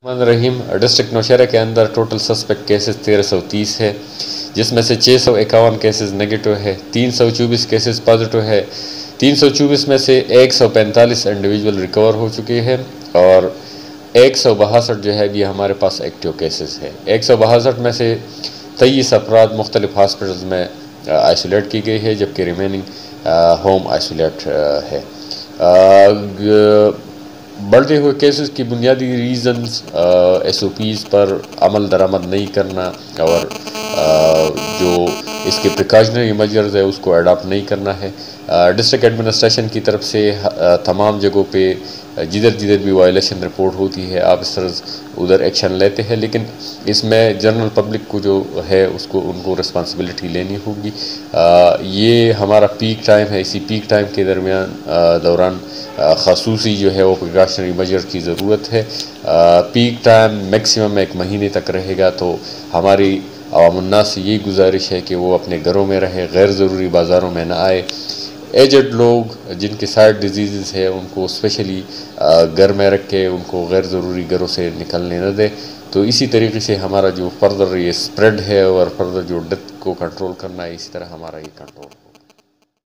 الرحمن الرحیم ڈسٹرکٹ نوشہرہ کے اندر ٹوٹل سسپیکٹ کیسز 1330 ہے، جس میں سے 651 کیسز نگیٹو ہے، 324 کیسز پازیٹو ہے، 324 میں سے 145 انڈیویجول ریکور ہو چکے ہیں اور 162 جو ہے یہ ہمارے پاس ایکٹیو کیسز ہے۔ 162 میں سے 23 افراد مختلف ہاسپٹلز میں آئسولیٹ کی گئی ہے، جبکہ ریمیننگ ہوم آئسولیٹ ہے۔ بڑھتے ہوئے کیسز کی بنیادی ریزنز SOPs پر عمل درآمد نہیں کرنا اور جو اس کے پریکاشنری میجرز ہے اس کو اڈاپٹ نہیں کرنا ہے۔ ڈسٹرکٹ ایڈمنسٹریشن کی طرف سے تمام جگہوں پہ جدھر بھی وائلیشن رپورٹ ہوتی ہے آپ اس طرح ادھر ایکشن لیتے ہیں، لیکن اس میں جنرل پبلک کو جو ہے ان کو رسپانسبلٹی لینی ہوگی۔ یہ ہمارا پیک ٹائم ہے، اسی پیک ٹائم کے دوران خصوصی جو ہے وہ پریکاشنری میجر کی ضرورت ہے۔ پیک ٹائم میکسیمم 1 مہینے تک رہے گا، تو ہماری عوام الناس سے یہی گزارش ہے کہ وہ اپنے گھروں میں رہے، غیر ضروری بازاروں میں نہ آئے۔ ایجڈ لوگ جن کے سائڈ ڈیزیزز ہے ان کو اسپیشلی گھر میں رکھ کے ان کو غیر ضروری گھروں سے نکلنے نہ دے۔ تو اسی طریقے سے ہمارا جو فردر یہ اسپریڈ ہے اور فردر جو ڈیتھ کو کنٹرول کرنا ہے، اسی طرح ہمارا یہ کنٹرول